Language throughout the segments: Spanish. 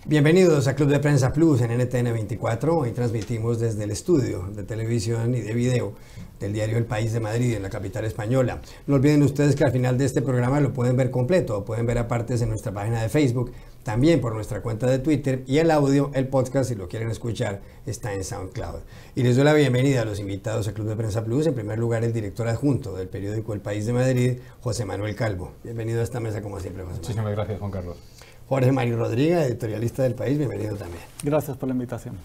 Bienvenidos a Club de Prensa Plus en NTN 24. Hoy transmitimos desde el estudio de televisión y de video del diario El País de Madrid, en la capital española. No olviden ustedes que al final de este programa lo pueden ver completo, o pueden ver a partes en nuestra página de Facebook, también por nuestra cuenta de Twitter, y el audio, el podcast, si lo quieren escuchar, está en SoundCloud. Y les doy la bienvenida a los invitados a Club de Prensa Plus. En primer lugar, el director adjunto del periódico El País de Madrid, José Manuel Calvo. Bienvenido a esta mesa como siempre, José Manuel. Muchísimas gracias, Juan Carlos. Jorge Mario Rodríguez, editorialista del País, bienvenido también. Gracias por la invitación.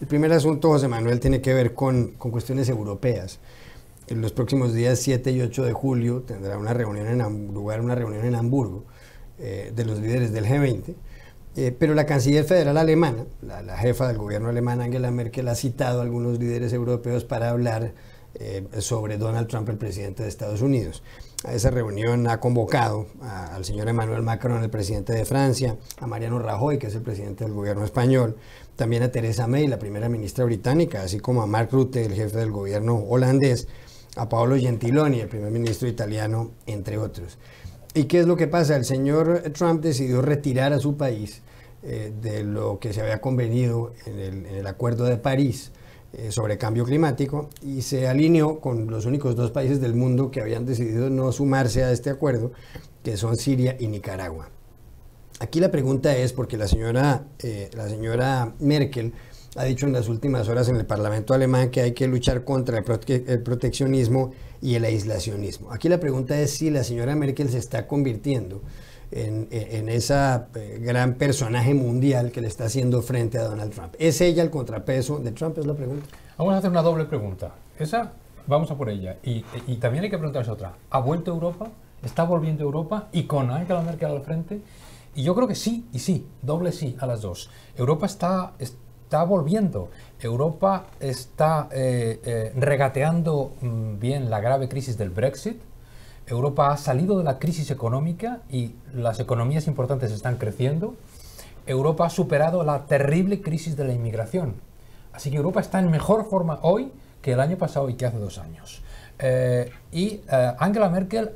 El primer asunto, José Manuel, tiene que ver con cuestiones europeas. En los próximos días 7 y 8 de julio tendrá una reunión en Hamburgo de los líderes del G20, pero la canciller federal alemana, la jefa del gobierno alemán, Angela Merkel, ha citado a algunos líderes europeos para hablar sobre Donald Trump, el presidente de Estados Unidos. A esa reunión ha convocado al señor Emmanuel Macron, el presidente de Francia, a Mariano Rajoy, que es el presidente del gobierno español, también a Theresa May, la primera ministra británica, así como a Mark Rutte, el jefe del gobierno holandés, a Paolo Gentiloni, el primer ministro italiano, entre otros. ¿Y qué es lo que pasa? El señor Trump decidió retirar a su país de lo que se había convenido en el Acuerdo de París sobre cambio climático, y se alineó con los únicos dos países del mundo que habían decidido no sumarse a este acuerdo, que son Siria y Nicaragua. Aquí la pregunta es, porque la señora Merkel ha dicho en las últimas horas en el Parlamento alemán que hay que luchar contra el proteccionismo y el aislacionismo. Aquí la pregunta es si la señora Merkel se está convirtiendo en esa gran personaje mundial que le está haciendo frente a Donald Trump. ¿Es ella el contrapeso de Trump? Es la pregunta. Vamos a hacer una doble pregunta. Esa, vamos a por ella. Y también hay que preguntarse otra. ¿Ha vuelto Europa? ¿Está volviendo Europa? ¿Y con Angela Merkel al frente? Y yo creo que sí, y sí, doble sí a las dos. Europa está volviendo. Europa está regateando bien la grave crisis del Brexit. Europa ha salido de la crisis económica y las economías importantes están creciendo. Europa ha superado la terrible crisis de la inmigración. Así que Europa está en mejor forma hoy que el año pasado y que hace 2 años. Angela Merkel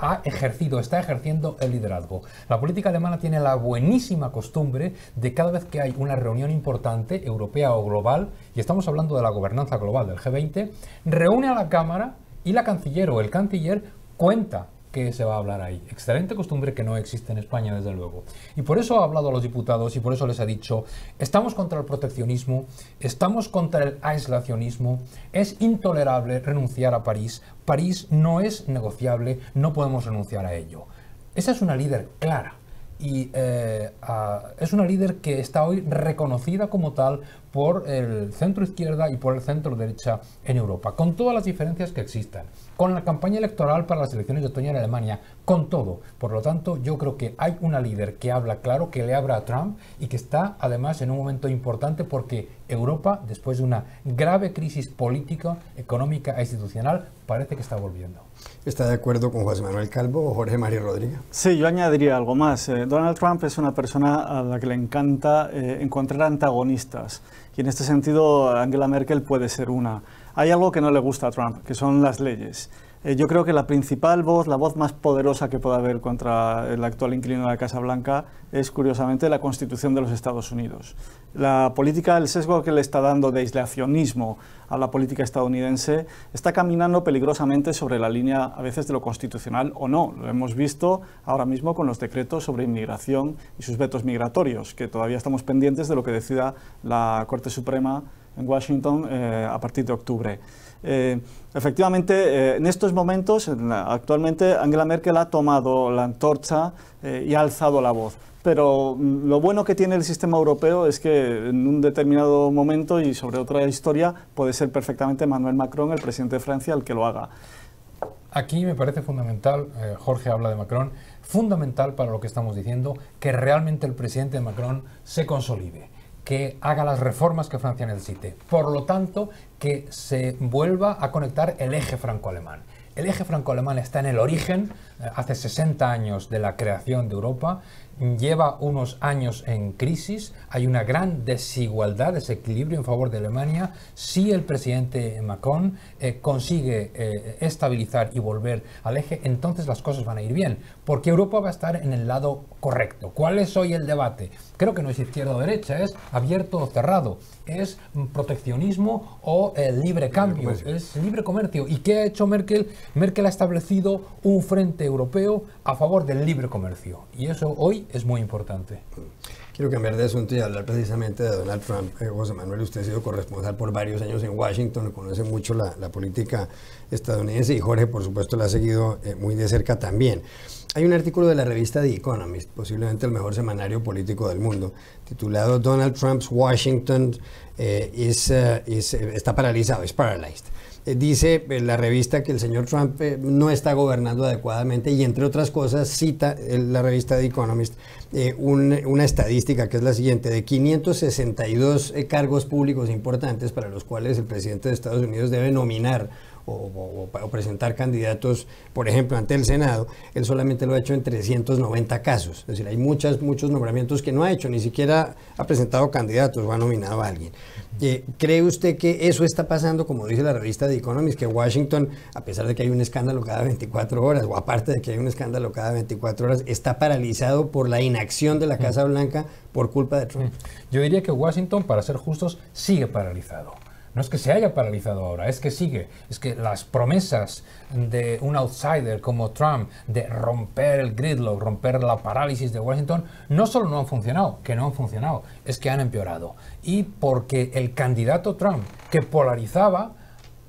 está ejerciendo el liderazgo. La política alemana tiene la buenísima costumbre de cada vez que hay una reunión importante, europea o global, y estamos hablando de la gobernanza global del G20, reúne a la Cámara y la canciller o el canciller cuenta que se va a hablar ahí. Excelente costumbre que no existe en España, desde luego. Y por eso ha hablado a los diputados y por eso les ha dicho: estamos contra el proteccionismo, estamos contra el aislacionismo, es intolerable renunciar a París, París no es negociable, no podemos renunciar a ello. Esa es una líder clara y es una líder que está hoy reconocida como tal por el centro izquierda y por el centro derecha en Europa, con todas las diferencias que existan, con la campaña electoral para las elecciones de otoño en Alemania, con todo. Por lo tanto, yo creo que hay una líder que habla claro, que le habla a Trump y que está además en un momento importante porque Europa, después de una grave crisis política, económica e institucional, parece que está volviendo. ¿Está de acuerdo con José Manuel Calvo o Jorge Mario Rodríguez? Sí, yo añadiría algo más. Donald Trump es una persona a la que le encanta encontrar antagonistas. Y en este sentido, Angela Merkel puede ser una. Hay algo que no le gusta a Trump, que son las leyes. Yo creo que la principal voz, la voz más poderosa que puede haber contra el actual inquilino de la Casa Blanca es, curiosamente, la Constitución de los Estados Unidos. La política, el sesgo que le está dando de aislacionismo a la política estadounidense está caminando peligrosamente sobre la línea, a veces, de lo constitucional o no. Lo hemos visto ahora mismo con los decretos sobre inmigración y sus vetos migratorios, que todavía estamos pendientes de lo que decida la Corte Suprema en Washington a partir de octubre. Efectivamente, en estos momentos, actualmente, Angela Merkel ha tomado la antorcha y ha alzado la voz. Pero lo bueno que tiene el sistema europeo es que en un determinado momento y sobre otra historia puede ser perfectamente Emmanuel Macron, el presidente de Francia, el que lo haga. Aquí me parece fundamental, Jorge habla de Macron, fundamental para lo que estamos diciendo, que realmente el presidente Macron se consolide, que haga las reformas que Francia necesite. Por lo tanto, que se vuelva a conectar el eje franco-alemán. El eje franco-alemán está en el origen, hace 60 años de la creación de Europa, lleva unos años en crisis, hay una gran desigualdad, desequilibrio en favor de Alemania. Si el presidente Macron consigue estabilizar y volver al eje, entonces las cosas van a ir bien, porque Europa va a estar en el lado correcto. ¿Cuál es hoy el debate? Creo que no es izquierda o derecha, es abierto o cerrado, es proteccionismo o libre cambio, es libre comercio. ¿Y qué ha hecho Merkel? Merkel ha establecido un frente europeo a favor del libre comercio, y eso hoy es muy importante. Quiero cambiar de asunto y hablar precisamente de Donald Trump. José Manuel, usted ha sido corresponsal por varios años en Washington, conoce mucho la política estadounidense, y Jorge, por supuesto, la ha seguido muy de cerca también. Hay un artículo de la revista The Economist, posiblemente el mejor semanario político del mundo, titulado Donald Trump's Washington está paralizado, es paralyzed. Dice la revista que el señor Trump no está gobernando adecuadamente, y entre otras cosas cita la revista The Economist una estadística que es la siguiente: de 562 cargos públicos importantes para los cuales el presidente de Estados Unidos debe nominar o presentar candidatos, por ejemplo, ante el Senado, él solamente lo ha hecho en 390 casos. Es decir, hay muchos nombramientos que no ha hecho, ni siquiera ha presentado candidatos o ha nominado a alguien. ¿Cree usted que eso está pasando, como dice la revista The Economist, que Washington, a pesar de que hay un escándalo cada 24 horas, o aparte de que hay un escándalo cada 24 horas, está paralizado por la inacción de la Casa Blanca por culpa de Trump? Yo diría que Washington, para ser justos, sigue paralizado. No es que se haya paralizado ahora, es que sigue. Es que las promesas de un outsider como Trump de romper el gridlock, romper la parálisis de Washington, no solo no han funcionado, es que han empeorado. Y porque el candidato Trump, que polarizaba,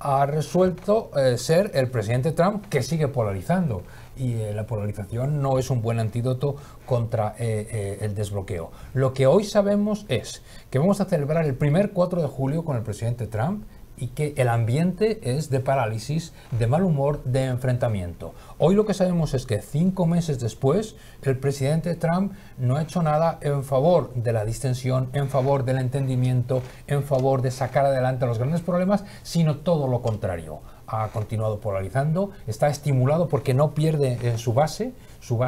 ha resuelto ser el presidente Trump que sigue polarizando. Y la polarización no es un buen antídoto contra el desbloqueo. Lo que hoy sabemos es que vamos a celebrar el primer 4 de julio con el presidente Trump, y que el ambiente es de parálisis, de mal humor, de enfrentamiento. Hoy lo que sabemos es que 5 meses después, el presidente Trump no ha hecho nada en favor de la distensión, en favor del entendimiento, en favor de sacar adelante los grandes problemas, sino todo lo contrario. Ha continuado polarizando, está estimulado porque no pierde su base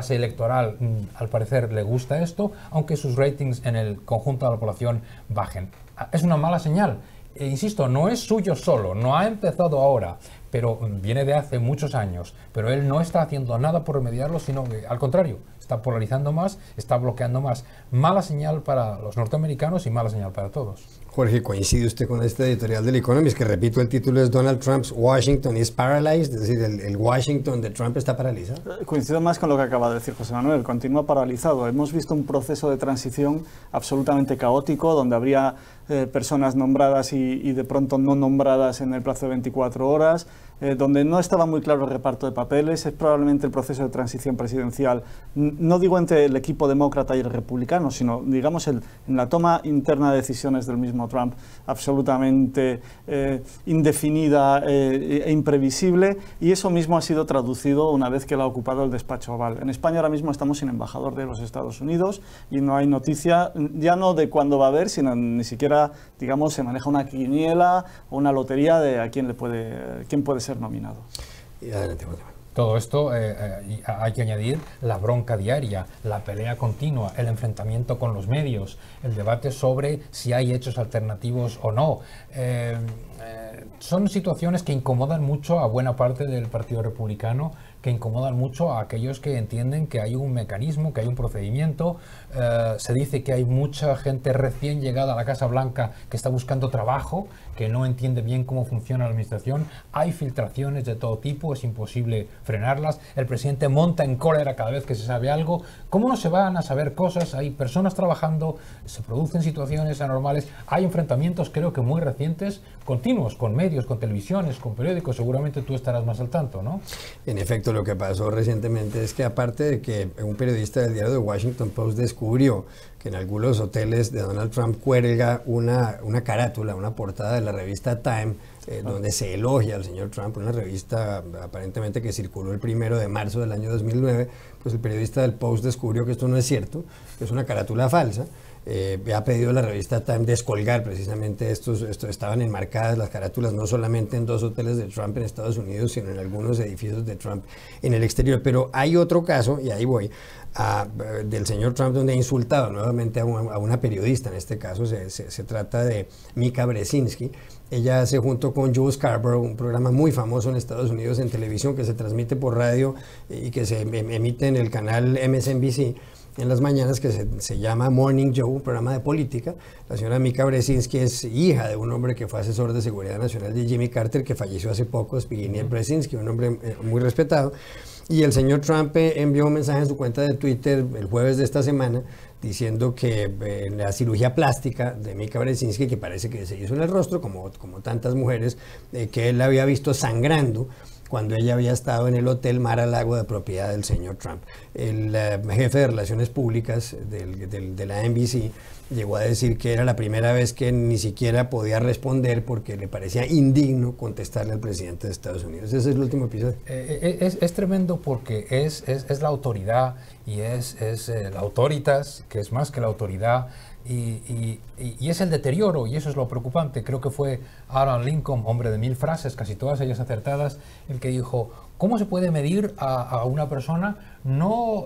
electoral, al parecer le gusta esto, aunque sus ratings en el conjunto de la población bajen. Es una mala señal. Insisto, no es suyo solo, no ha empezado ahora, pero viene de hace muchos años, pero él no está haciendo nada por remediarlo, sino que al contrario, está polarizando más, está bloqueando más. Mala señal para los norteamericanos y mala señal para todos. Jorge, ¿coincide usted con este editorial del Economist, que, repito, el título es Donald Trump's Washington is paralyzed? Es decir, el Washington de Trump está paralizado. Coincido más con lo que acaba de decir José Manuel, continúa paralizado. Hemos visto un proceso de transición absolutamente caótico, donde habría personas nombradas y de pronto no nombradas en el plazo de 24 horas, donde no estaba muy claro el reparto de papeles. Es probablemente el proceso de transición presidencial, no digo entre el equipo demócrata y el republicano, sino, digamos, en la toma interna de decisiones del mismo Trump, absolutamente indefinida e imprevisible, y eso mismo ha sido traducido una vez que él ha ocupado el despacho Oval. En España ahora mismo estamos sin embajador de los Estados Unidos y no hay noticia, ya no de cuándo va a haber, sino ni siquiera, digamos, se maneja una quiniela o una lotería de quién puede ser nominado. Y adelante, José. Todo esto hay que añadir la bronca diaria, la pelea continua, el enfrentamiento con los medios, el debate sobre si hay hechos alternativos o no. Son situaciones que incomodan mucho a buena parte del Partido Republicano, que incomodan mucho a aquellos que entienden que hay un mecanismo, que hay un procedimiento. Se dice que hay mucha gente recién llegada a la Casa Blanca que está buscando trabajo, que no entiende bien cómo funciona la administración. Hay filtraciones de todo tipo, es imposible frenarlas. El presidente monta en cólera cada vez que se sabe algo. ¿Cómo no se van a saber cosas? Hay personas trabajando, se producen situaciones anormales, hay enfrentamientos, creo que muy recientes, continuos, con medios, con televisiones, con periódicos. Seguramente tú estarás más al tanto, ¿no? En efecto, lo que pasó recientemente es que, aparte de que un periodista del diario The Washington Post descubrió que en algunos hoteles de Donald Trump cuelga una carátula, una portada de la revista Time, donde se elogia al señor Trump, una revista aparentemente que circuló el 1 de marzo del año 2009, pues el periodista del Post descubrió que esto no es cierto, que es una carátula falsa. ha pedido a la revista Time descolgar precisamente estos estaban enmarcadas las carátulas no solamente en 2 hoteles de Trump en Estados Unidos, sino en algunos edificios de Trump en el exterior. Pero hay otro caso, y ahí voy, del señor Trump, donde ha insultado nuevamente a una periodista. En este caso se trata de Mika Brzezinski. Ella hace junto con Joe Scarborough un programa muy famoso en Estados Unidos en televisión que se transmite por radio y que se emite en el canal MSNBC en las mañanas, que se llama Morning Joe, un programa de política. La señora Mika Brzezinski es hija de un hombre que fue asesor de seguridad nacional de Jimmy Carter, que falleció hace poco, Zbigniew Brzezinski, un hombre muy respetado. Y el señor Trump envió un mensaje en su cuenta de Twitter el jueves de esta semana diciendo que la cirugía plástica de Mika Brzezinski, que parece que se hizo en el rostro, como tantas mujeres, que él la había visto sangrando cuando ella había estado en el Hotel Mar-a-Lago de propiedad del señor Trump. El jefe de Relaciones Públicas de la NBC llegó a decir que era la primera vez que ni siquiera podía responder porque le parecía indigno contestarle al presidente de Estados Unidos. Ese es el último episodio. Es tremendo porque es la autoridad y es la autoritas, que es más que la autoridad, y es el deterioro, y eso es lo preocupante. Creo que fue Abraham Lincoln, hombre de 1000 frases, casi todas ellas acertadas, el que dijo: ¿cómo se puede medir a una persona? No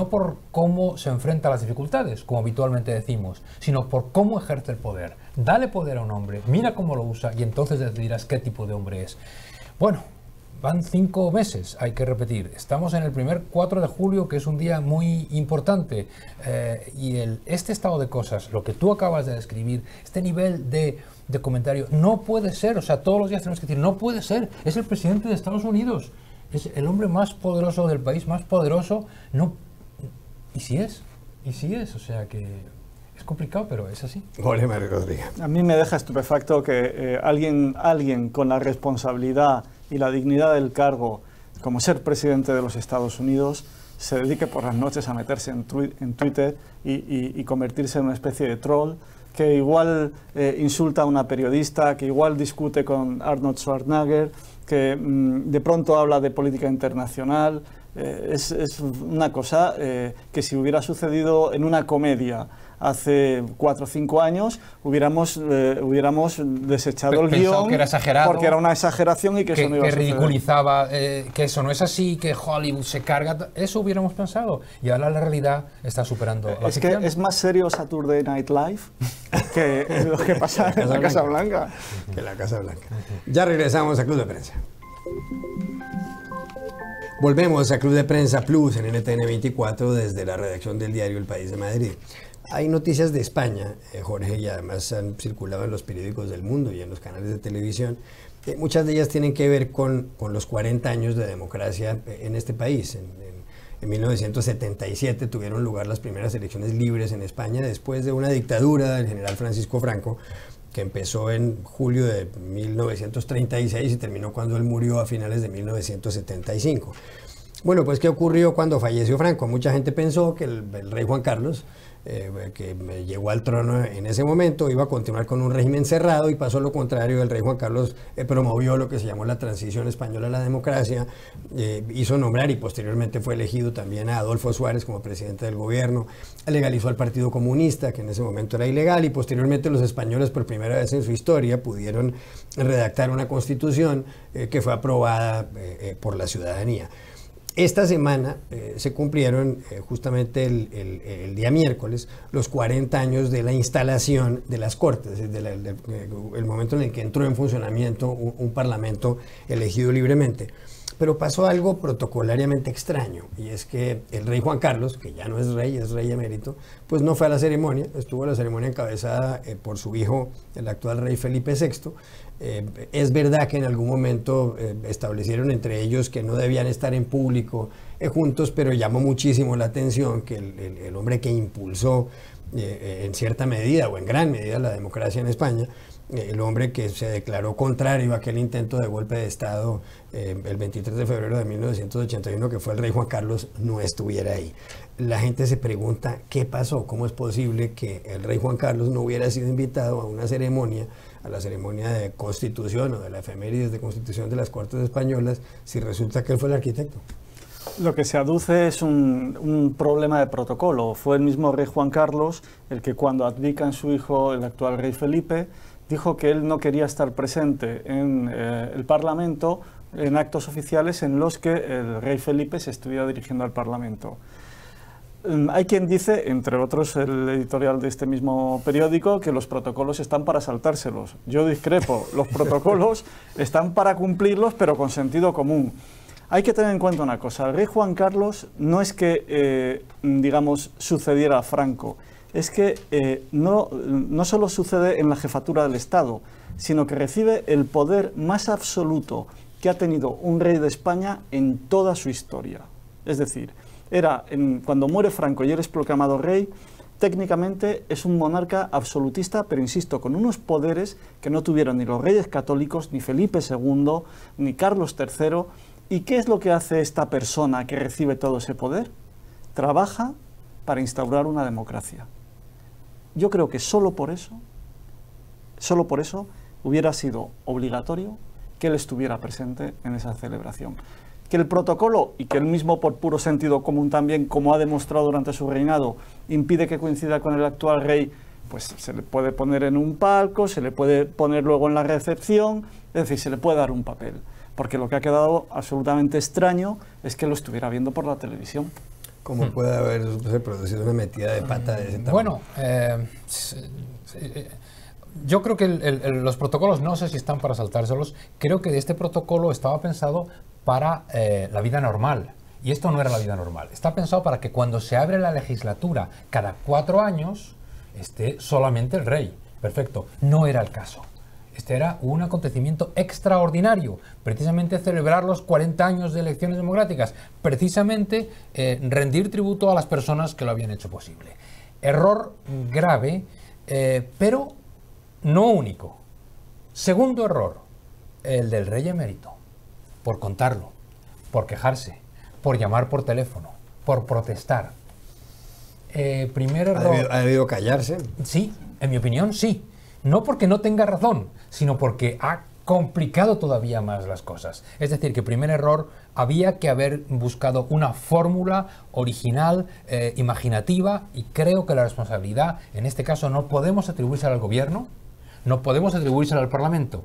por cómo se enfrenta a las dificultades, como habitualmente decimos, sino por cómo ejerce el poder. Dale poder a un hombre, mira cómo lo usa, y entonces decidirás qué tipo de hombre es. Bueno, van 5 meses, hay que repetir. Estamos en el primer 4 de julio, que es un día muy importante. Y este estado de cosas, lo que tú acabas de describir, este nivel de comentario, no puede ser. O sea, todos los días tenemos que decir, no puede ser. Es el presidente de Estados Unidos. Es el hombre más poderoso del país, más poderoso. No. ¿Y si es? O sea que es complicado, pero es así. Jorge Mario Rodríguez. A mí me deja estupefacto que alguien con la responsabilidad y la dignidad del cargo, como ser presidente de los Estados Unidos, se dedique por las noches a meterse en Twitter y convertirse en una especie de troll, que igual insulta a una periodista, que igual discute con Arnold Schwarzenegger, que de pronto habla de política internacional. Es una cosa que si hubiera sucedido en una comedia hace 4 o 5 años, hubiéramos desechado el guión, que era exagerado, porque era una exageración y que eso no iba a suceder. Ridiculizaba, que eso no es así, que Hollywood se carga, eso hubiéramos pensado, y ahora la realidad está superando la ficción. Que es más serio Saturday Night Live que lo que pasa en la Casa Blanca. Que la Casa Blanca. Ya regresamos a Club de Prensa. Volvemos a Club de Prensa Plus en NTN 24 desde la redacción del diario El País de Madrid. Hay noticias de España, Jorge, y además han circulado en los periódicos del mundo y en los canales de televisión. Muchas de ellas tienen que ver con los 40 años de democracia en este país. En 1977 tuvieron lugar las primeras elecciones libres en España después de una dictadura del general Francisco Franco, que empezó en julio de 1936 y terminó cuando él murió a finales de 1975. Bueno, pues ¿qué ocurrió cuando falleció Franco? Mucha gente pensó que el rey Juan Carlos, que llegó al trono en ese momento, iba a continuar con un régimen cerrado, y pasó lo contrario. El rey Juan Carlos promovió lo que se llamó la transición española a la democracia, hizo nombrar y posteriormente fue elegido también a Adolfo Suárez como presidente del gobierno, legalizó al Partido Comunista, que en ese momento era ilegal, y posteriormente los españoles por primera vez en su historia pudieron redactar una constitución que fue aprobada por la ciudadanía. Esta semana se cumplieron justamente el día miércoles los 40 años de la instalación de las Cortes, el momento en el que entró en funcionamiento un parlamento elegido libremente. Pero pasó algo protocolariamente extraño, y es que el rey Juan Carlos, que ya no es rey emérito, pues no fue a la ceremonia. Estuvo la ceremonia encabezada por su hijo, el actual rey Felipe VI. Es verdad que en algún momento establecieron entre ellos que no debían estar en público juntos, pero llamó muchísimo la atención que el hombre que impulsó en cierta medida o en gran medida la democracia en España, el hombre que se declaró contrario a aquel intento de golpe de Estado el 23 de febrero de 1981, que fue el rey Juan Carlos, no estuviera ahí. La gente se pregunta qué pasó, cómo es posible que el rey Juan Carlos no hubiera sido invitado a una ceremonia, a la ceremonia de constitución o de la efemérides de constitución de las Cortes Españolas, si resulta que él fue el arquitecto. Lo que se aduce es un problema de protocolo. Fue el mismo rey Juan Carlos el que cuando abdica su hijo, el actual rey Felipe, dijo que él no quería estar presente en el Parlamento en actos oficiales en los que el rey Felipe se estuviera dirigiendo al Parlamento. Hay quien dice, entre otros el editorial de este mismo periódico, que los protocolos están para saltárselos. Yo discrepo, los protocolos están para cumplirlos, pero con sentido común. Hay que tener en cuenta una cosa, el rey Juan Carlos no es que, digamos, sucediera a Franco, es que no solo sucede en la jefatura del Estado, sino que recibe el poder más absoluto que ha tenido un rey de España en toda su historia. Es decir, cuando muere Franco y él es proclamado rey, técnicamente es un monarca absolutista, pero insisto, con unos poderes que no tuvieron ni los reyes católicos, ni Felipe II, ni Carlos III. ¿Y qué es lo que hace esta persona que recibe todo ese poder? Trabaja para instaurar una democracia. Yo creo que solo por eso hubiera sido obligatorio que él estuviera presente en esa celebración. Que el protocolo, y que él mismo por puro sentido común también, como ha demostrado durante su reinado, impide que coincida con el actual rey, pues se le puede poner en un palco, se le puede poner luego en la recepción, es decir, se le puede dar un papel. Porque lo que ha quedado absolutamente extraño es que lo estuviera viendo por la televisión. ¿Cómo puede haberse producido una metida de pata de ese tamaño? Bueno, yo creo que los protocolos, no sé si están para saltárselos, creo que este protocolo estaba pensado para la vida normal. Y esto no era la vida normal. Está pensado para que cuando se abre la legislatura cada 4 años, esté solamente el rey. Perfecto. No era el caso. Este era un acontecimiento extraordinario, precisamente celebrar los 40 años de elecciones democráticas, precisamente rendir tributo a las personas que lo habían hecho posible. Error grave, pero no único. Segundo error, el del rey emérito, por contarlo, por quejarse, por llamar por teléfono, por protestar. Primer error... ¿Ha debido callarse? Sí, en mi opinión sí. No porque no tenga razón, sino porque ha complicado todavía más las cosas. Es decir, que primer error, había que haber buscado una fórmula original, imaginativa, y creo que la responsabilidad, en este caso, no podemos atribuírsela al gobierno, no podemos atribuírsela al Parlamento.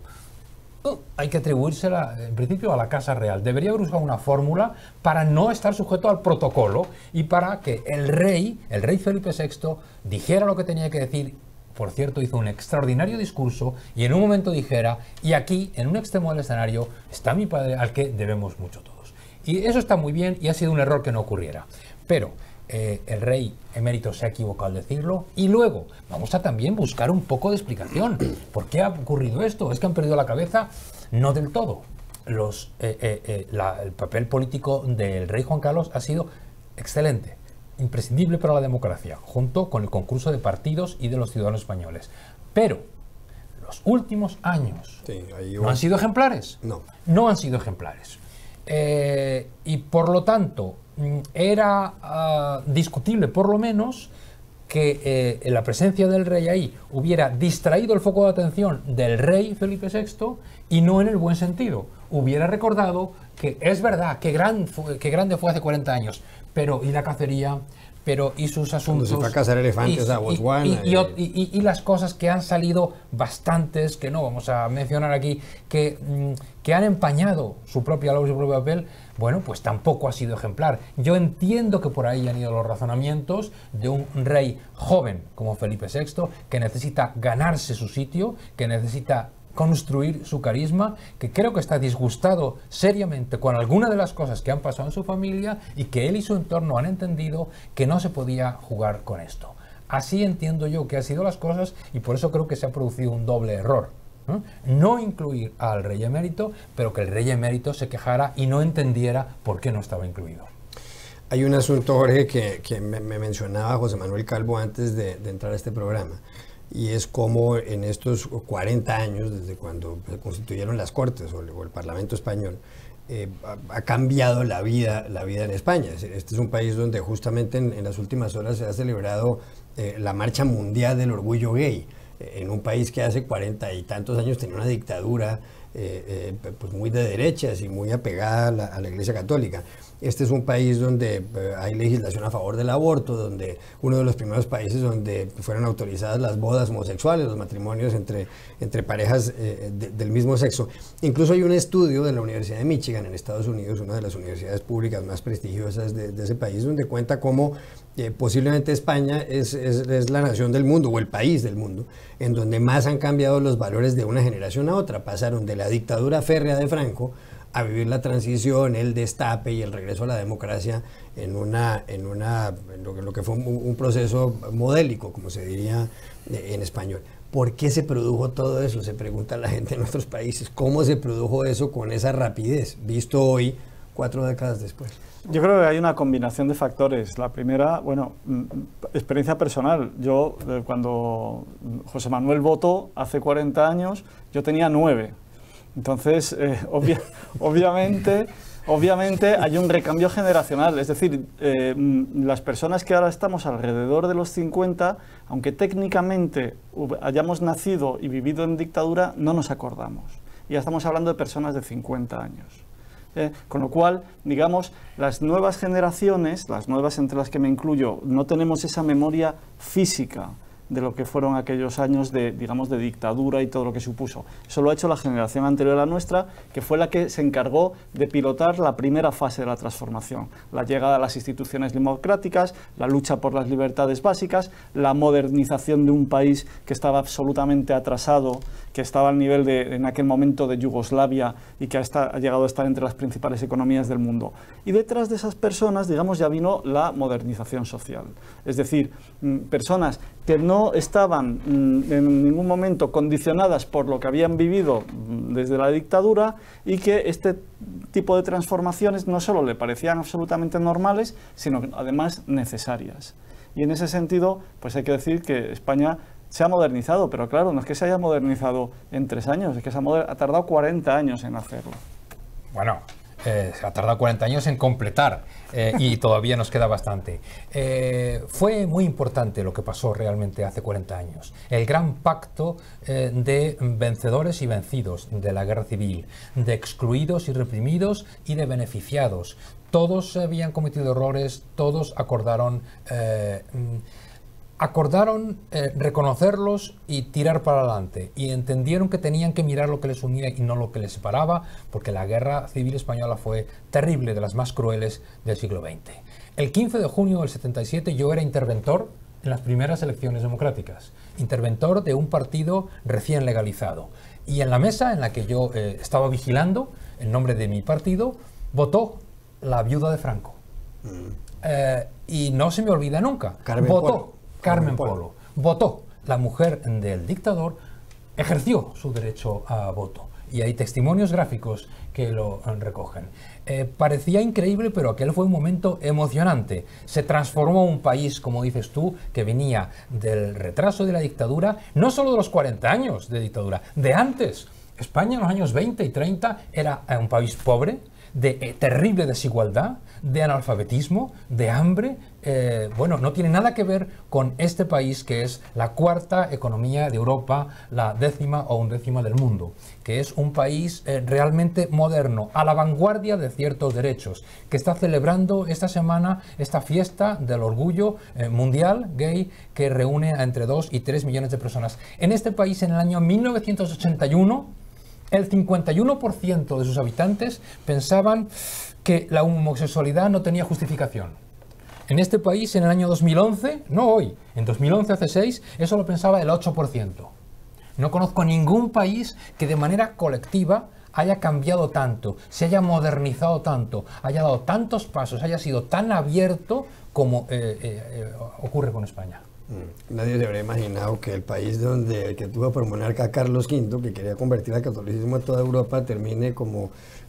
Hay que atribuírsela, en principio, a la Casa Real. Debería haber usado una fórmula para no estar sujeto al protocolo y para que el rey Felipe VI, dijera lo que tenía que decir. Por cierto, hizo un extraordinario discurso y en un momento dijera, y aquí, en un extremo del escenario, está mi padre, al que debemos mucho todos. Y eso está muy bien y ha sido un error que no ocurriera. Pero el rey emérito se ha equivocado al decirlo, y luego vamos a también buscar un poco de explicación. ¿Por qué ha ocurrido esto? ¿Es que han perdido la cabeza? No del todo. El papel político del rey Juan Carlos ha sido excelente, imprescindible para la democracia, junto con el concurso de partidos y de los ciudadanos españoles. Pero los últimos años ¿no han sido ejemplares? No han sido ejemplares. Y por lo tanto, era discutible por lo menos que la presencia del rey ahí hubiera distraído el foco de atención del rey Felipe VI, y no en el buen sentido. Hubiera recordado que es verdad, que grande fue hace 40 años, pero ¿y la cacería? Pero ¿y sus asuntos? Cuando se fue a cazar elefantes a Botswana. Y las cosas que han salido bastantes, que no vamos a mencionar aquí, que han empañado su propia labor y su propio papel, bueno, pues tampoco ha sido ejemplar. Yo entiendo que por ahí han ido los razonamientos de un rey joven como Felipe VI, que necesita ganarse su sitio, que necesita construir su carisma, que creo que está disgustado seriamente con alguna de las cosas que han pasado en su familia, y que él y su entorno han entendido que no se podía jugar con esto. Así entiendo yo que han sido las cosas, y por eso creo que se ha producido un doble error. No incluir al rey emérito, pero que el rey emérito se quejara y no entendiera por qué no estaba incluido. Hay un asunto, Jorge, que me mencionaba José Manuel Calvo antes de entrar a este programa, y es como en estos 40 años, desde cuando se constituyeron las Cortes o el Parlamento español, ha cambiado la vida en España. Este es un país donde justamente en las últimas horas se ha celebrado la Marcha Mundial del Orgullo Gay, en un país que hace 40 y tantos años tenía una dictadura pues muy de derechas y muy apegada a la Iglesia Católica. Este es un país donde hay legislación a favor del aborto, donde uno de los primeros países donde fueron autorizadas las bodas homosexuales, los matrimonios entre parejas del mismo sexo. Incluso hay un estudio de la Universidad de Michigan en Estados Unidos, una de las universidades públicas más prestigiosas de ese país, donde cuenta cómo posiblemente España es la nación del mundo o el país del mundo en donde más han cambiado los valores de una generación a otra. Pasaron de la dictadura férrea de Franco a vivir la transición, el destape y el regreso a la democracia en lo que fue un proceso modélico, como se diría en español. ¿Por qué se produjo todo eso? Se pregunta la gente en nuestros países. ¿Cómo se produjo eso con esa rapidez, visto hoy, 4 décadas después? Yo creo que hay una combinación de factores. La primera, bueno, experiencia personal. Yo, cuando José Manuel votó hace 40 años, yo tenía 9. Entonces, obviamente hay un recambio generacional. Es decir, las personas que ahora estamos alrededor de los 50, aunque técnicamente hayamos nacido y vivido en dictadura, no nos acordamos. Ya estamos hablando de personas de 50 años. Con lo cual, digamos, las nuevas generaciones, las nuevas entre las que me incluyo, no tenemos esa memoria física de lo que fueron aquellos años de, digamos, de dictadura y todo lo que supuso. Eso lo ha hecho la generación anterior a la nuestra, que fue la que se encargó de pilotar la primera fase de la transformación. La llegada a las instituciones democráticas, la lucha por las libertades básicas, la modernización de un país que estaba absolutamente atrasado, que estaba al nivel de, en aquel momento, de Yugoslavia y que ha llegado a estar entre las principales economías del mundo. Y detrás de esas personas, digamos, ya vino la modernización social. Es decir, personas que no estaban en ningún momento condicionadas por lo que habían vivido desde la dictadura y que este tipo de transformaciones no solo le parecían absolutamente normales, sino además necesarias. Y en ese sentido, pues hay que decir que España se ha modernizado, pero claro, no es que se haya modernizado en 3 años, es que ha tardado 40 años en hacerlo. Bueno, se ha tardado 40 años en completar y todavía nos queda bastante. Fue muy importante lo que pasó realmente hace 40 años. El gran pacto de vencedores y vencidos de la guerra civil, de excluidos y reprimidos y de beneficiados. Todos habían cometido errores, todos acordaron reconocerlos y tirar para adelante, y entendieron que tenían que mirar lo que les unía y no lo que les separaba, porque la guerra civil española fue terrible, de las más crueles del siglo XX. El 15 de junio del 77 yo era interventor en las primeras elecciones democráticas, interventor de un partido recién legalizado, y en la mesa en la que yo estaba vigilando, en nombre de mi partido, votó la viuda de Franco. Y no se me olvida nunca. Carmen Polo. Votó. La mujer del dictador ejerció su derecho a voto. Y hay testimonios gráficos que lo recogen. Parecía increíble, pero aquel fue un momento emocionante. Se transformó un país, como dices tú, que venía del retraso de la dictadura, no solo de los 40 años de dictadura, de antes. España en los años 20 y 30 era un país pobre, de terrible desigualdad, de analfabetismo, de hambre. Bueno, no tiene nada que ver con este país, que es la 4ª economía de Europa, la 10ª o 11ª del mundo, que es un país realmente moderno, a la vanguardia de ciertos derechos, que está celebrando esta semana esta fiesta del orgullo mundial gay, que reúne a entre 2 y 3 millones de personas. En este país, en el año 1981, el 51% de sus habitantes pensaban que la homosexualidad no tenía justificación. En este país, en el año 2011, no hoy, en 2011, hace 6, eso lo pensaba el 8%. No conozco ningún país que de manera colectiva haya cambiado tanto, se haya modernizado tanto, haya dado tantos pasos, haya sido tan abierto como ocurre con España. Nadie se habría imaginado que el país que tuvo por monarca a Carlos V, que quería convertir al catolicismo a toda Europa,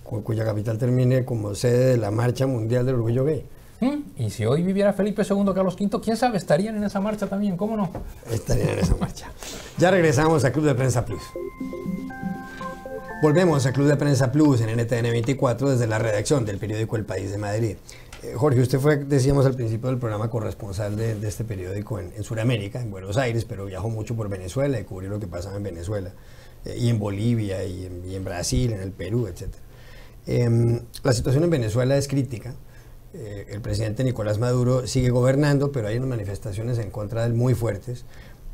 cuya capital termine como sede de la Marcha Mundial del Orgullo Gay. Y si hoy viviera Felipe II, Carlos V, quién sabe, estarían en esa marcha también, ¿cómo no? Estarían en esa marcha. Ya regresamos a Club de Prensa Plus. Volvemos a Club de Prensa Plus en NTN 24 desde la redacción del periódico El País de Madrid. Jorge, usted fue, decíamos al principio del programa, corresponsal de este periódico en Sudamérica, en Buenos Aires, pero viajó mucho por Venezuela y cubrió lo que pasaba en Venezuela. y en Bolivia, y en Brasil, en el Perú, etc. La situación en Venezuela es crítica. El presidente Nicolás Maduro sigue gobernando, pero hay unas manifestaciones en contra de él muy fuertes.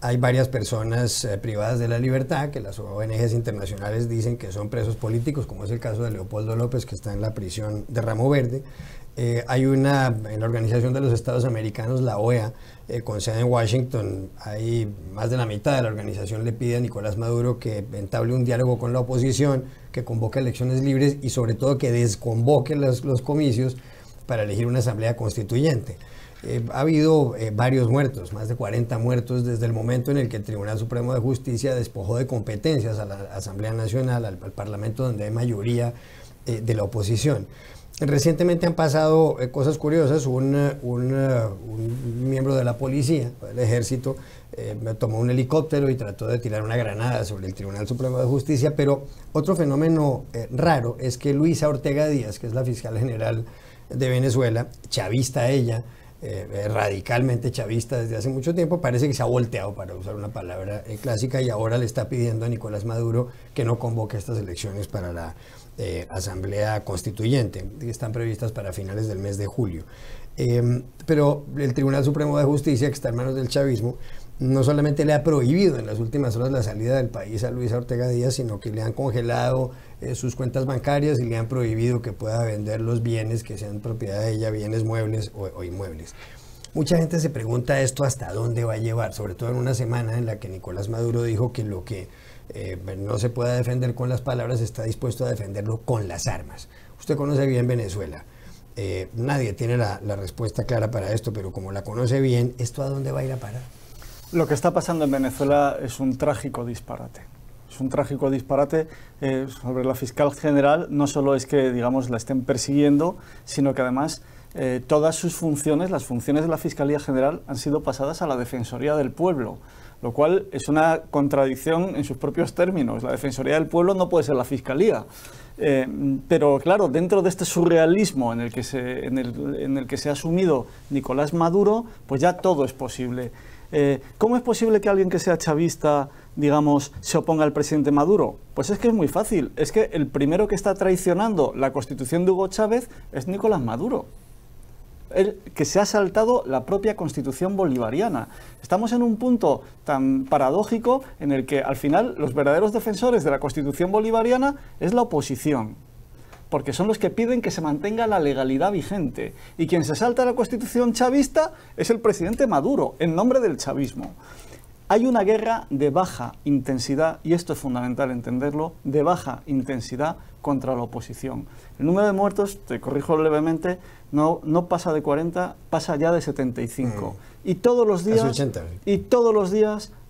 Hay varias personas privadas de la libertad, que las ONGs internacionales dicen que son presos políticos, como es el caso de Leopoldo López, que está en la prisión de Ramo Verde. Hay en la Organización de los Estados Americanos, la OEA, con sede en Washington, hay más de la mitad de la organización le pide a Nicolás Maduro que entable un diálogo con la oposición, que convoque elecciones libres y sobre todo que desconvoque los comicios para elegir una asamblea constituyente. Ha habido varios muertos, más de 40 muertos desde el momento en el que el Tribunal Supremo de Justicia despojó de competencias a la Asamblea Nacional, al Parlamento donde hay mayoría de la oposición. Recientemente han pasado cosas curiosas. Un miembro de la policía, del ejército, tomó un helicóptero y trató de tirar una granada sobre el Tribunal Supremo de Justicia, pero otro fenómeno raro es que Luisa Ortega Díaz, que es la fiscal general de Venezuela, chavista ella, radicalmente chavista desde hace mucho tiempo, parece que se ha volteado, para usar una palabra clásica, y ahora le está pidiendo a Nicolás Maduro que no convoque estas elecciones para la Asamblea Constituyente, que están previstas para finales del mes de julio. Pero el Tribunal Supremo de Justicia, que está en manos del chavismo, no solamente le ha prohibido en las últimas horas la salida del país a Luisa Ortega Díaz, sino que le han congelado sus cuentas bancarias y le han prohibido que pueda vender los bienes que sean propiedad de ella, bienes muebles o inmuebles. Mucha gente se pregunta esto hasta dónde va a llevar, sobre todo en una semana en la que Nicolás Maduro dijo que lo que no se pueda defender con las palabras está dispuesto a defenderlo con las armas. Usted conoce bien Venezuela. Nadie tiene la respuesta clara para esto, pero como la conoce bien, ¿esto a dónde va a ir a parar? Lo que está pasando en Venezuela es un trágico disparate. Es un trágico disparate sobre la fiscal general. No solo es que, digamos, la estén persiguiendo, sino que además todas sus funciones, las funciones de la Fiscalía General, han sido pasadas a la Defensoría del Pueblo, lo cual es una contradicción en sus propios términos. La Defensoría del Pueblo no puede ser la Fiscalía. Pero claro, dentro de este surrealismo en el que se ha sumido Nicolás Maduro, pues ya todo es posible. ¿Cómo es posible que alguien que sea chavista, digamos, se oponga al presidente Maduro? Pues es que es muy fácil. Es que el primero que está traicionando la Constitución de Hugo Chávez es Nicolás Maduro, el que se ha saltado la propia Constitución bolivariana. Estamos en un punto tan paradójico en el que al final los verdaderos defensores de la Constitución bolivariana es la oposición, porque son los que piden que se mantenga la legalidad vigente, y quien se salta la Constitución chavista es el presidente Maduro, en nombre del chavismo. Hay una guerra de baja intensidad, y esto es fundamental entenderlo, de baja intensidad contra la oposición. El número de muertos, te corrijo levemente, no pasa de 40, pasa ya de 75. Y todos los días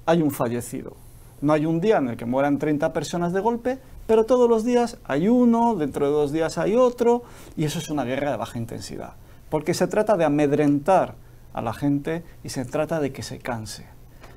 hay un fallecido. No hay un día en el que mueran 30 personas de golpe, pero todos los días hay uno, dentro de 2 días hay otro, y eso es una guerra de baja intensidad. Porque se trata de amedrentar a la gente y se trata de que se canse.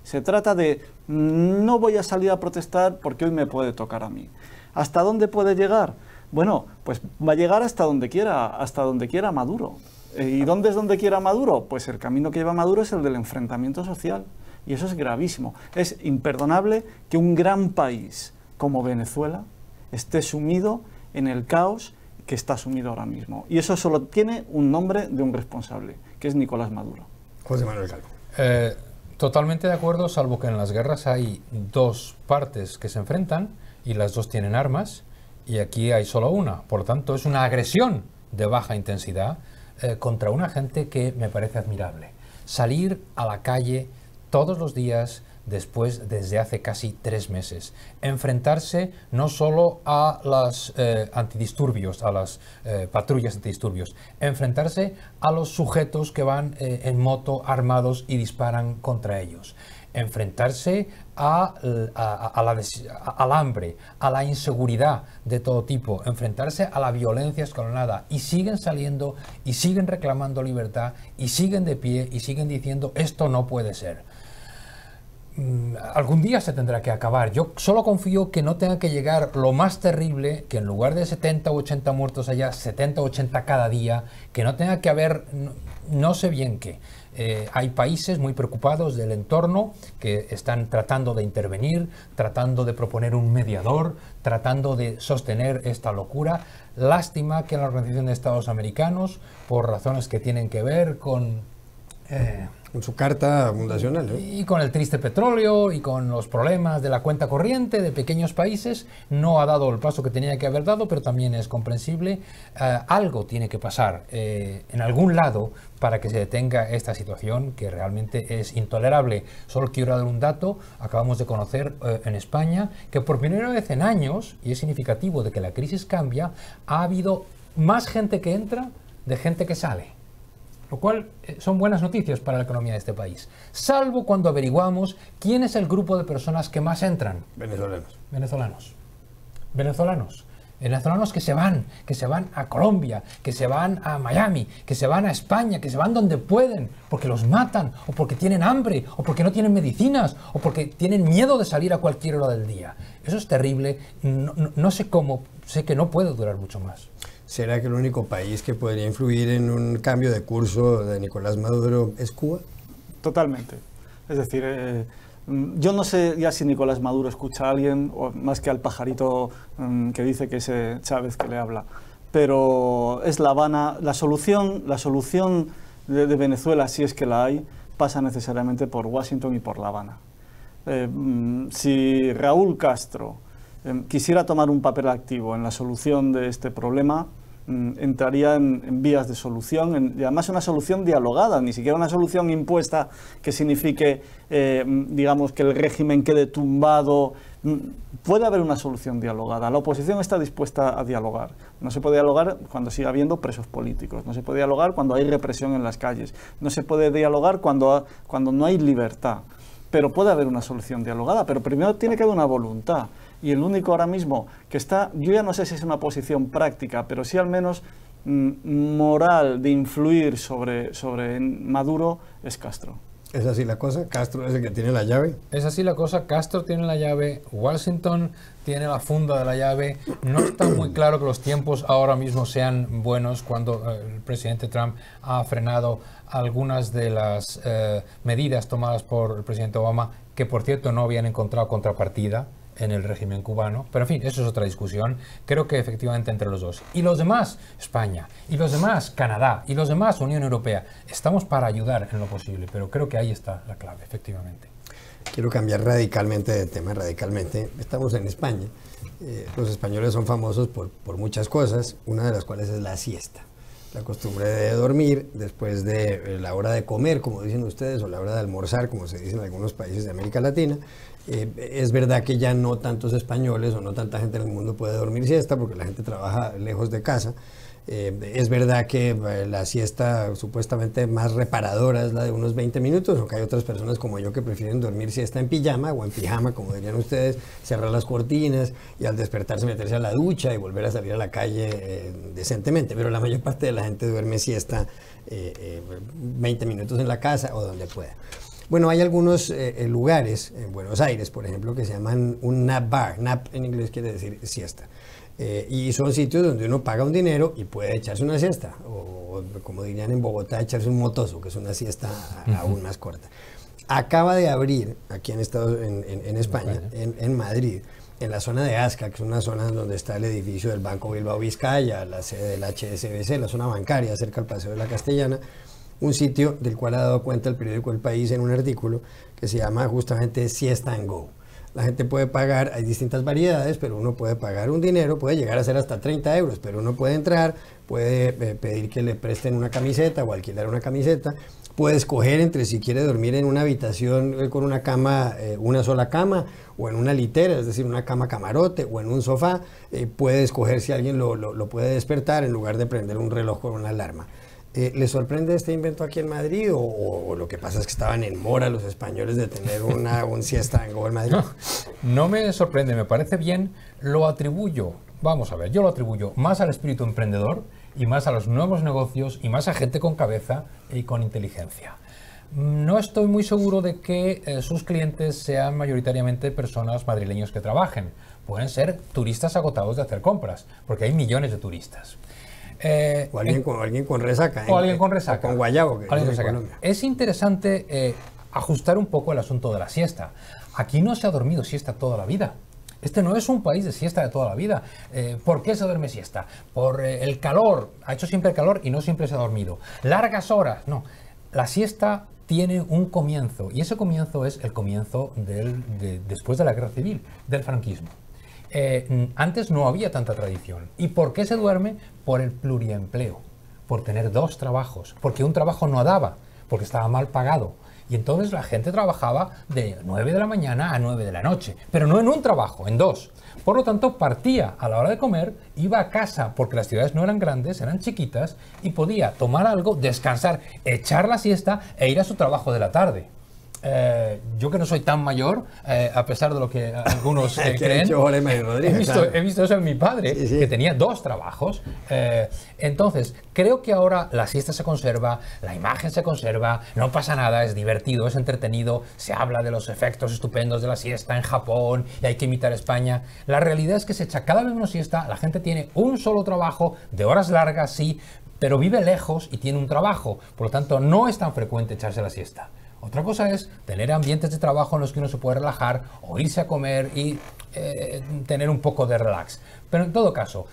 Se trata de, no voy a salir a protestar porque hoy me puede tocar a mí. ¿Hasta dónde puede llegar? Bueno, pues va a llegar hasta donde quiera Maduro. ¿Y dónde es donde quiera Maduro? Pues el camino que lleva Maduro es el del enfrentamiento social. Y eso es gravísimo. Es imperdonable que un gran país como Venezuela esté sumido en el caos que está sumido ahora mismo. Y eso solo tiene un nombre de un responsable, que es Nicolás Maduro. José Manuel Calvo. Totalmente de acuerdo, salvo que en las guerras hay dos partes que se enfrentan y las dos tienen armas, y aquí hay solo una. Por lo tanto, es una agresión de baja intensidad contra una gente que me parece admirable. Salir a la calle todos los días desde hace casi 3 meses. Enfrentarse no solo a las antidisturbios, a las patrullas antidisturbios, enfrentarse a los sujetos que van en moto armados y disparan contra ellos. Enfrentarse al hambre, a la inseguridad de todo tipo, enfrentarse a la violencia escalonada, y siguen saliendo y siguen reclamando libertad y siguen de pie y siguen diciendo esto no puede ser. algún día se tendrá que acabar. Yo solo confío que no tenga que llegar lo más terrible, que en lugar de 70 o 80 muertos haya 70 o 80 cada día, que no tenga que haber no sé bien qué. Hay países muy preocupados del entorno que están tratando de intervenir, tratando de proponer un mediador, tratando de sostener esta locura. Lástima que la Organización de Estados Americanos, por razones que tienen que ver con su carta fundacional, ¿no? Y con el triste petróleo y con los problemas de la cuenta corriente de pequeños países, no ha dado el paso que tenía que haber dado, pero también es comprensible. Algo tiene que pasar en algún lado para que se detenga esta situación que realmente es intolerable. Solo quiero dar un dato. Acabamos de conocer en España que por primera vez en años, y es significativo de que la crisis cambia, ha habido más gente que entra de gente que sale. Lo cual son buenas noticias para la economía de este país. Salvo cuando averiguamos quién es el grupo de personas que más entran. Venezolanos que se van a Colombia, que se van a Miami, que se van a España, que se van donde pueden, porque los matan, o porque tienen hambre, o porque no tienen medicinas, o porque tienen miedo de salir a cualquier hora del día. Eso es terrible. No sé cómo, sé que no puede durar mucho más. ¿Será que el único país que podría influir en un cambio de curso de Nicolás Maduro es Cuba? Totalmente. Es decir, yo no sé ya si Nicolás Maduro escucha a alguien, o más que al pajarito que dice que es Chávez que le habla, pero es La Habana. La solución de Venezuela, si es que la hay, pasa necesariamente por Washington y por La Habana. Si Raúl Castro quisiera tomar un papel activo en la solución de este problema, entraría en vías de solución, y además una solución dialogada, ni siquiera una solución impuesta que signifique, digamos, que el régimen quede tumbado. Puede haber una solución dialogada. La oposición está dispuesta a dialogar. No se puede dialogar cuando siga habiendo presos políticos, no se puede dialogar cuando hay represión en las calles, no se puede dialogar cuando no hay libertad. Pero puede haber una solución dialogada, pero primero tiene que haber una voluntad. Y el único ahora mismo que está, yo ya no sé si es una posición práctica, pero sí al menos moral de influir sobre Maduro, es Castro. ¿Es así la cosa? ¿Castro es el que tiene la llave? Es así la cosa. Castro tiene la llave, Washington tiene la funda de la llave. No está muy claro que los tiempos ahora mismo sean buenos cuando el presidente Trump ha frenado algunas de las medidas tomadas por el presidente Obama, que por cierto no habían encontrado contrapartida en el régimen cubano, pero en fin, eso es otra discusión. Creo que efectivamente entre los dos y los demás, España, y los demás, Canadá, y los demás, Unión Europea, estamos para ayudar en lo posible, pero creo que ahí está la clave, efectivamente. Quiero cambiar radicalmente de tema, radicalmente. Estamos en España. Los españoles son famosos por muchas cosas, una de las cuales es la siesta. La costumbre de dormir después de la hora de comer, como dicen ustedes, o la hora de almorzar, como se dice en algunos países de América Latina. Es verdad que ya no tantos españoles o no tanta gente en el mundo puede dormir siesta porque la gente trabaja lejos de casa. Es verdad que la siesta supuestamente más reparadora es la de unos 20 minutos, aunque hay otras personas como yo que prefieren dormir siesta en pijama o en pijama, como dirían ustedes, cerrar las cortinas y al despertarse meterse a la ducha y volver a salir a la calle decentemente. Pero la mayor parte de la gente duerme siesta 20 minutos en la casa o donde pueda. Bueno, hay algunos lugares, en Buenos Aires, por ejemplo, que se llaman un nap bar. Nap en inglés quiere decir siesta. Y son sitios donde uno paga un dinero y puede echarse una siesta. O como dirían en Bogotá, echarse un motoso, que es una siesta aún más corta. Acaba de abrir, aquí en España, en Madrid, en la zona de Asca, que es una zona donde está el edificio del Banco Bilbao Vizcaya, la sede del HSBC, la zona bancaria, cerca del Paseo de la Castellana, un sitio del cual ha dado cuenta el periódico El País en un artículo que se llama justamente Siesta and Go. La gente puede pagar, hay distintas variedades, pero uno puede pagar un dinero, puede llegar a ser hasta 30 euros, pero uno puede entrar, puede pedir que le presten una camiseta o alquilar una camiseta, puede escoger entre si quiere dormir en una habitación con una cama, una sola cama, o en una litera, es decir, una cama camarote, o en un sofá, puede escoger si alguien lo puede despertar en lugar de prender un reloj con una alarma. ¿Les sorprende este invento aquí en Madrid o lo que pasa es que estaban en mora los españoles de tener un siesta en Madrid? No me sorprende, me parece bien, lo atribuyo, vamos a ver, yo lo atribuyo más al espíritu emprendedor y más a los nuevos negocios y más a gente con cabeza y con inteligencia. No estoy muy seguro de que sus clientes sean mayoritariamente personas madrileños que trabajen. Pueden ser turistas agotados de hacer compras, porque hay millones de turistas. O alguien con resaca. O alguien con resaca. O con guayabo. Que alguien con resaca. Es interesante ajustar un poco el asunto de la siesta. Aquí no se ha dormido siesta toda la vida. Este no es un país de siesta de toda la vida. ¿Por qué se duerme siesta? Por el calor. Ha hecho siempre el calor y no siempre se ha dormido. Largas horas. No. La siesta tiene un comienzo, y ese comienzo es el comienzo después de la guerra civil, del franquismo. Antes no había tanta tradición. ¿Y por qué se duerme? Por el pluriempleo, por tener dos trabajos, porque un trabajo no daba, porque estaba mal pagado. Y entonces la gente trabajaba de 9 de la mañana a 9 de la noche, pero no en un trabajo, en dos. Por lo tanto, partía a la hora de comer, iba a casa, porque las ciudades no eran grandes, eran chiquitas, y podía tomar algo, descansar, echar la siesta e ir a su trabajo de la tarde. Yo que no soy tan mayor, a pesar de lo que algunos creen, he visto eso en mi padre, sí, sí, que tenía dos trabajos. Entonces, creo que ahora la siesta se conserva, la imagen se conserva, no pasa nada, es divertido, es entretenido, se habla de los efectos estupendos de la siesta en Japón y hay que imitar España. La realidad es que se echa cada vez menos siesta, la gente tiene un solo trabajo, de horas largas, sí, pero vive lejos y tiene un trabajo, por lo tanto no es tan frecuente echarse la siesta. Otra cosa es tener ambientes de trabajo en los que uno se puede relajar o irse a comer y tener un poco de relax. Pero en todo caso,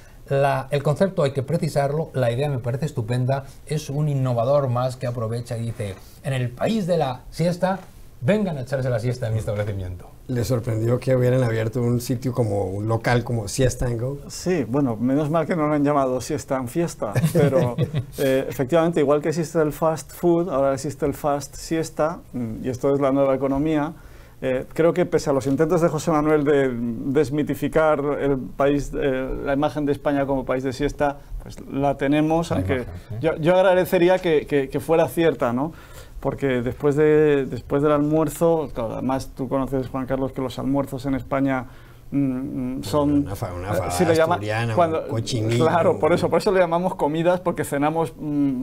el concepto hay que precisarlo, la idea me parece estupenda, es un innovador más que aprovecha y dice, en el país de la siesta, vengan a echarse la siesta en mi establecimiento. ¿Le sorprendió que hubieran abierto un sitio como un local como Siesta and Go? Sí, bueno, menos mal que no lo han llamado Siesta and Fiesta, pero efectivamente, igual que existe el fast food, ahora existe el fast siesta, y esto es la nueva economía. Creo que pese a los intentos de José Manuel de desmitificar el país, la imagen de España como país de siesta, pues la tenemos, aunque yo agradecería que fuera cierta, ¿no? Porque después del almuerzo, claro, además tú conoces, Juan Carlos, que los almuerzos en España son una si le llaman cochinillo. Claro, por eso le llamamos comidas, porque cenamos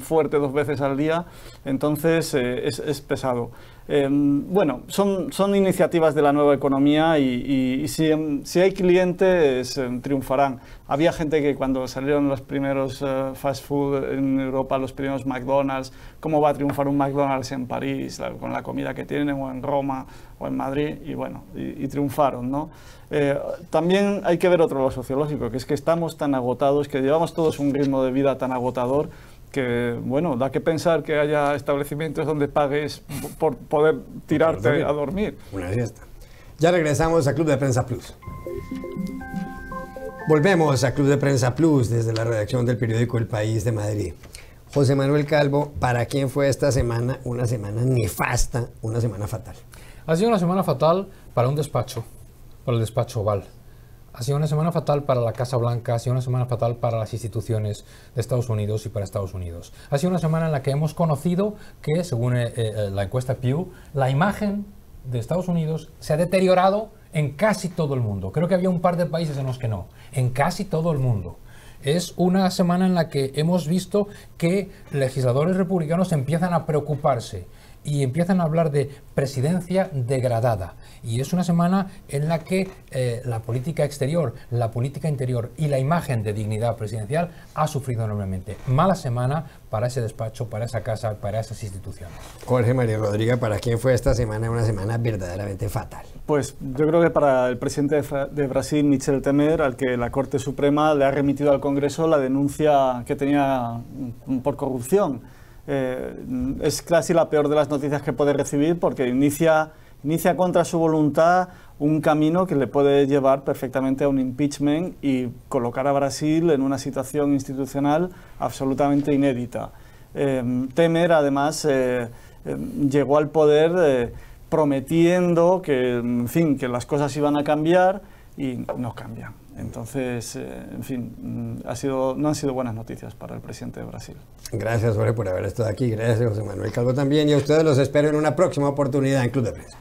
fuerte 2 veces al día, entonces es pesado. Bueno, son iniciativas de la nueva economía y si hay clientes triunfarán. Había gente que cuando salieron los primeros fast food en Europa, los primeros McDonald's, ¿cómo va a triunfar un McDonald's en París con la comida que tienen, o en Roma o en Madrid? Y bueno, y triunfaron, ¿no? También hay que ver otro lado sociológico, que es que estamos tan agotados, que llevamos todos un ritmo de vida tan agotador, que, bueno, da que pensar que haya establecimientos donde pagues por poder tirarte a dormir. Una siesta. Ya regresamos a Club de Prensa Plus. Volvemos a Club de Prensa Plus desde la redacción del periódico El País de Madrid. José Manuel Calvo, ¿para quién fue esta semana una semana nefasta, una semana fatal? Ha sido una semana fatal para un despacho, para el despacho Oval. Ha sido una semana fatal para la Casa Blanca, ha sido una semana fatal para las instituciones de Estados Unidos y para Estados Unidos. Ha sido una semana en la que hemos conocido que, según la encuesta Pew, la imagen de Estados Unidos se ha deteriorado en casi todo el mundo. Creo que había un par de países en los que no, en casi todo el mundo. Es una semana en la que hemos visto que legisladores republicanos empiezan a preocuparse y empiezan a hablar de presidencia degradada. Y es una semana en la que la política exterior, la política interior y la imagen de dignidad presidencial ha sufrido enormemente. Mala semana para ese despacho, para esa casa, para esas instituciones. Jorge María Rodríguez, ¿para quién fue esta semana una semana verdaderamente fatal? Pues yo creo que para el presidente de Brasil, Michel Temer, al que la Corte Suprema le ha remitido al Congreso la denuncia que tenía por corrupción. Es casi la peor de las noticias que puede recibir, porque inicia contra su voluntad un camino que le puede llevar perfectamente a un impeachment y colocar a Brasil en una situación institucional absolutamente inédita. Temer, además, llegó al poder prometiendo que, en fin, que las cosas iban a cambiar y no cambian. Entonces, en fin, no han sido buenas noticias para el presidente de Brasil. Gracias, Jorge, por haber estado aquí. Gracias, José Manuel Calvo, también. Y a ustedes los espero en una próxima oportunidad en Club de Prensa.